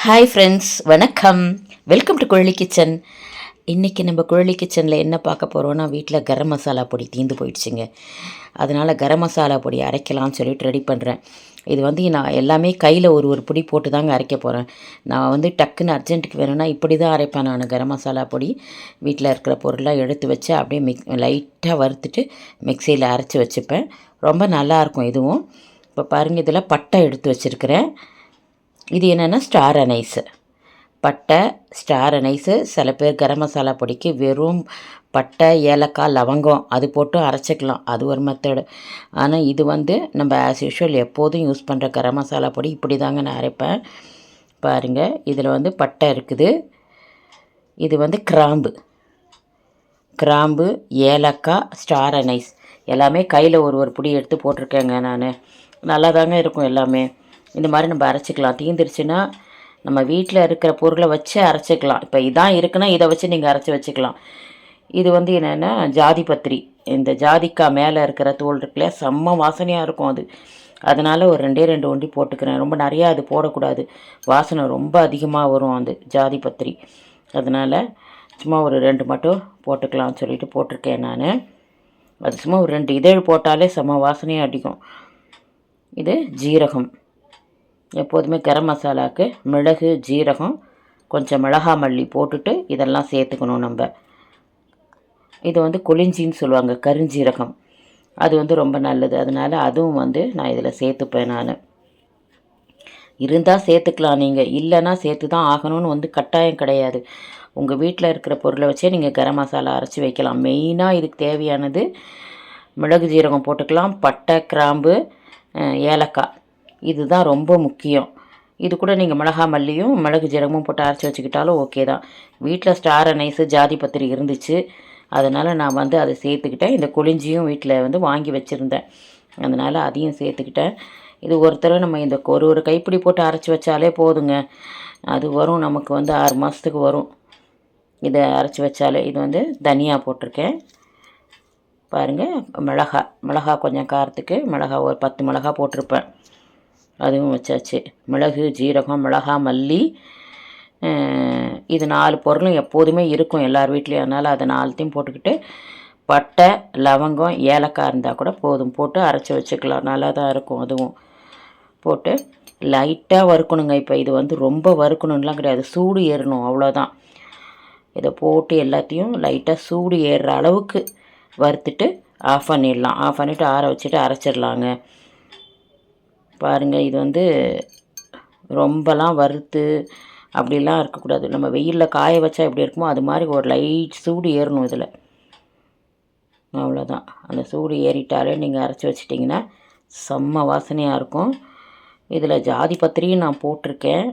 Hi friends, வணக்கம். Welcome to Kuzhali kitchen. இன்றைக்கி நம்ம குழலி கிச்சனில் என்ன பார்க்க போகிறோன்னா, வீட்டில் கரம் மசாலா பொடி தீர்ந்து போயிடுச்சுங்க. அதனால் கரம் மசாலா பொடி அரைக்கலாம்னு சொல்லிட்டு ரெடி பண்ணுறேன். இது வந்து நான் எல்லாமே கையில் ஒரு பொடி போட்டு தாங்க அரைக்க போகிறேன். நான் வந்து டக்குன்னு அர்ஜென்ட்டுக்கு வேணும்னா இப்படி தான் அரைப்பேன் நான். கரம் மசாலா பொடி வீட்டில் இருக்கிற பொருளாக எடுத்து வச்சு அப்படியே லைட்டாக வறுத்துட்டு மிக்சியில் அரைச்சி வச்சுப்பேன். ரொம்ப நல்லாயிருக்கும் இதுவும். இப்போ பாருங்கள், இதில் பட்டை எடுத்து வச்சுருக்கிறேன். இது என்னென்னா ஸ்டார் அனைஸு, பட்டை ஸ்டார் அனைஸு. சில பேர் கரம் மசாலா பொடிக்கு வெறும் பட்டை, ஏலக்காய், லவங்கம் அது போட்டு அரைச்சிக்கலாம், அது ஒரு மெத்தடு. ஆனால் இது வந்து நம்ம ஆஸ் யூஷுவல் எப்போதும் யூஸ் பண்ணுற கரம் மசாலா பொடி இப்படி தாங்க நான் அரைப்பேன். பாருங்கள், இதில் வந்து பட்டை இருக்குது, இது வந்து கிராம்பு, ஏலக்காய், ஸ்டார் அனைஸ் எல்லாமே கையில் ஒரு பொடி எடுத்து போட்டிருக்கேங்க நான். நல்லா தாங்க இருக்கும் எல்லாமே. இந்த மாதிரி நம்ம அரைச்சிக்கலாம். தீந்துருச்சுன்னா நம்ம வீட்டில் இருக்கிற பொருளை வச்சு அரைச்சிக்கலாம். இப்போ இதான் இருக்குன்னா இதை வச்சு நீங்கள் அரைச்சி வச்சுக்கலாம். இது வந்து என்னென்னா ஜாதி பத்திரி, இந்த ஜாதிக்காய் மேலே இருக்கிற தோல் இருக்குல்ல, செம்ம வாசனையாக இருக்கும் அது. அதனால் ஒரு ரெண்டு ஒண்டி போட்டுக்கிறேன். ரொம்ப நிறையா அது போடக்கூடாது, வாசனை ரொம்ப அதிகமாக வரும் அந்த ஜாதி பத்திரி. அதனால் சும்மா ஒரு 2 மட்டும் போட்டுக்கலாம்னு சொல்லிட்டு போட்டிருக்கேன் நான். அது சும்மா ஒரு 2 இதழ் போட்டாலே செம்ம வாசனையாக அடிக்கும். இது ஜீரகம். எப்போதுமே கரம் மசாலாவுக்கு மிளகு, ஜீரகம், கொஞ்சம் மிளகா மல்லி போட்டுட்டு இதெல்லாம் சேர்த்துக்கணும் நம்ம. இது வந்து கொளிஞ்சின்னு சொல்லுவாங்க, கருஞ்சீரகம். அது வந்து ரொம்ப நல்லது. அதனால் அதுவும் வந்து நான் இதில் சேர்த்துப்பேன் நான். இருந்தால் சேர்த்துக்கலாம், நீங்கள் இல்லைன்னா சேர்த்து தான் ஆகணும்னு வந்து கட்டாயம் கிடையாது. உங்கள் வீட்டில் இருக்கிற பொருளை வச்சே நீங்கள் கரம் மசாலா அரைச்சி வைக்கலாம். மெயினாக இதுக்கு தேவையானது மிளகு, ஜீரகம் போட்டுக்கலாம், பட்டை, கிராம்பு, ஏலக்காய், இதுதான் ரொம்ப முக்கியம். இது கூட நீங்கள் மிளகா மல்லியும் மிளகு ஜீரகமும் போட்டு அரைச்சி வச்சுக்கிட்டாலும் ஓகே தான். வீட்டில் ஸ்டார் அனைஸு, ஜாதி பத்திரி இருந்துச்சு, அதனால் நான் வந்து அதை சேர்த்துக்கிட்டேன். இந்த கொளிஞ்சியும் வீட்டில் வந்து வாங்கி வச்சுருந்தேன், அதனால் அதையும் சேர்த்துக்கிட்டேன். இது ஒருத்தர் நம்ம இந்த ஒரு கைப்பிடி போட்டு அரைச்சி வச்சாலே போதுங்க. அது வரும் நமக்கு வந்து 6 மாதத்துக்கு வரும் இதை அரைச்சி வச்சாலே. இது வந்து தனியாக போட்டிருக்கேன் பாருங்கள். மிளகா கொஞ்சம் காரத்துக்கு மிளகா ஒரு 10 மிளகா போட்டிருப்பேன், அதுவும் வச்சாச்சு. மிளகு, ஜீரகம், மிளகா மல்லி, இது 4 பொருளும் எப்போதுமே இருக்கும் எல்லார் வீட்லேயும். அதனால் அதை 4த்தையும் போட்டுக்கிட்டு பட்டை, லவங்கம், ஏலக்காய் இருந்தால் கூட போதும், போட்டு அரைச்சி வச்சுக்கலாம். நல்லா தான் இருக்கும். அதுவும் போட்டு லைட்டாக வறுக்கணுங்க. இப்போ இது வந்து ரொம்ப வறுக்கணும்லாம் கிடையாது, சூடு ஏறணும், அவ்வளோதான். இதை போட்டு எல்லாத்தையும் லைட்டாக சூடு ஏறுற அளவுக்கு வறுத்துட்டு ஆஃப் பண்ணிடலாம். ஆஃப் பண்ணிவிட்டு ஆற வச்சுட்டு அரைச்சிடலாங்க. பாருங்கள், இது வந்து ரொம்பலாம் வறுத்து அப்படிலாம் இருக்கக்கூடாது. நம்ம வெயிலில் காய வச்சா எப்படி இருக்குமோ அது மாதிரி ஒரு லைட் சூடு ஏறணும் இதில், அவ்வளோதான். அந்த சூடு ஏறிட்டாலே நீங்கள் அரைச்சி வச்சிட்டிங்கன்னா செம்ம வாசனையாக இருக்கும். இதில் ஜாதி பத்திரியும் நான் போட்டிருக்கேன்.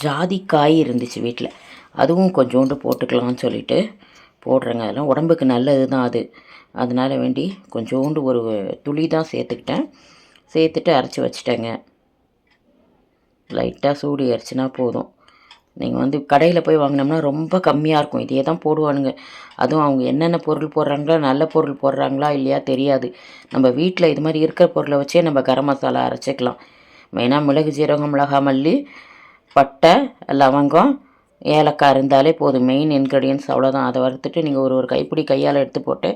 ஜாதிக்காய் இருந்துச்சு வீட்டில், அதுவும் கொஞ்சோண்டு போட்டுக்கலாம்னு சொல்லிட்டு போடுறேங்க. அதெல்லாம் உடம்புக்கு நல்லது தான் அது. அதனால் வேண்டி கொஞ்சோண்டு ஒரு துளி தான் சேர்த்துட்டு அரைச்சி வச்சிட்டேங்க. லைட்டாக சூடு ஏறிச்சின்னா போதும். நீங்கள் வந்து கடையில் போய் வாங்கினோம்னா ரொம்ப கம்மியாக இருக்கும், இதே தான் போடுவானுங்க. அதுவும் அவங்க என்னென்ன பொருள் போடுறாங்களா, நல்ல பொருள் போடுறாங்களா இல்லையா தெரியாது. நம்ம வீட்டில் இது மாதிரி இருக்கிற பொருளை வச்சே நம்ம கரம் மசாலா அரைச்சிக்கலாம். மெயினாக மிளகு, ஜீரகம், மிளகா மல்லி, பட்டை, லவங்கம், ஏலக்காய் இருந்தாலே போதும். மெயின் இன்க்ரீடியன்ஸ் அவ்வளோதான். அதை வறுத்துட்டு நீங்கள் ஒரு கைப்பிடி கையால் எடுத்து போட்டு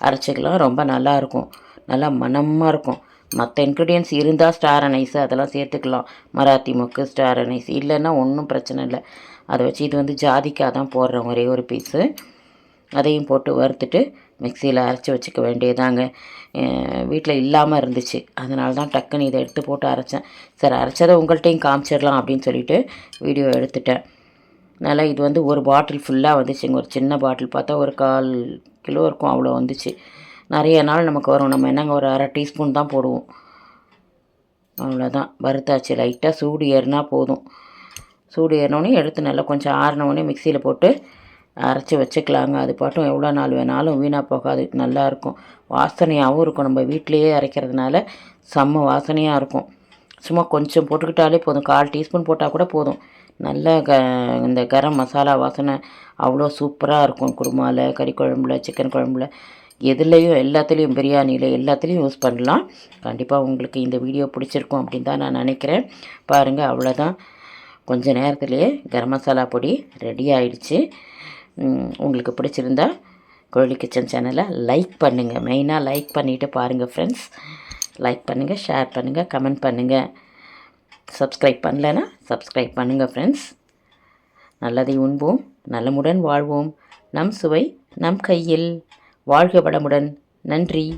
அரைச்சிக்கலாம். ரொம்ப நல்லாயிருக்கும், நல்லா மணமாக இருக்கும். மற்ற இன்க்ரீடியன்ஸ் இருந்தால் ஸ்டார் அனைஸு அதெல்லாம் சேர்த்துக்கலாம், மராத்தி மொக்கு, ஸ்டார் அனைஸ் இல்லைன்னா ஒன்றும் பிரச்சனை இல்லை. அதை வச்சு இது வந்து ஜாதிக்காய் தான் போடுறேன், ஒரே ஒரு பீஸு. அதையும் போட்டு வறுத்துட்டு மிக்சியில் அரைச்சி வச்சுக்க வேண்டியதாங்க. வீட்டில் இல்லாமல் இருந்துச்சு, அதனால தான் டக்குன்னு இதை எடுத்து போட்டு அரைச்சேன். சரி, அரைச்சதை உங்கள்கிட்டையும் காமிச்சிடலாம் அப்படின்னு சொல்லிட்டு வீடியோ எடுத்துட்டேன். நல்லா இது வந்து ஒரு பாட்டில் ஃபுல்லாக வந்துச்சுங்க. ஒரு சின்ன பாட்டில் பார்த்தா ஒரு 1/4 கிலோ இருக்கும், அவ்வளோ வந்துச்சு. நிறைய நாள் நமக்கு வரும். நம்ம என்னங்க ஒரு அரை டீஸ்பூன் தான் போடுவோம், அவ்வளோதான். வறுத்தாச்சு. லைட்டாக சூடு ஏறினா போதும். சூடு ஏறினோடனே எடுத்து நல்லா கொஞ்சம் ஆறினோடனே மிக்சியில் போட்டு அரைச்சி வச்சுக்கலாங்க. அது பாட்டும் எவ்வளோ நாள் வேணாலும் வீணாக போகாது, நல்லாயிருக்கும். வாசனையாகவும் இருக்கும். நம்ம வீட்டிலையே அரைக்கிறதுனால செம்ம வாசனையாக இருக்கும். சும்மா கொஞ்சம் போட்டுக்கிட்டாலே போதும், 1/4 டீஸ்பூன் போட்டால் கூட போதும். நல்ல இந்த கரம் மசாலா வாசனை அவ்வளோ சூப்பராக இருக்கும். குருமாவில், கறி குழம்புல, சிக்கன் குழம்புல எதுலேயும் எல்லாத்துலேயும் பிரியாணியில் எல்லாத்துலேயும் யூஸ் பண்ணலாம். கண்டிப்பாக உங்களுக்கு இந்த வீடியோ பிடிச்சிருக்கும் அப்படின்னு தான் நான் நினைக்கிறேன். பாருங்கள், அவ்வளோதான். கொஞ்ச நேரத்துலேயே கரம் மசாலா பொடி ரெடி ஆயிடுச்சு. உங்களுக்கு பிடிச்சிருந்தா கோழி கிச்சன் சேனலை லைக் பண்ணுங்கள். மெயினாக லைக் பண்ணிவிட்டு பாருங்கள் ஃப்ரெண்ட்ஸ். லைக் பண்ணுங்கள், ஷேர் பண்ணுங்கள், கமெண்ட் பண்ணுங்கள். சப்ஸ்கிரைப் பண்ணலைன்னா சப்ஸ்கிரைப் பண்ணுங்கள் ஃப்ரெண்ட்ஸ். நல்லதை உண்போம், நலமுடன் வாழ்வோம். நம் சுவை நம் கையில். வாழ்க வளமுடன். நன்றி.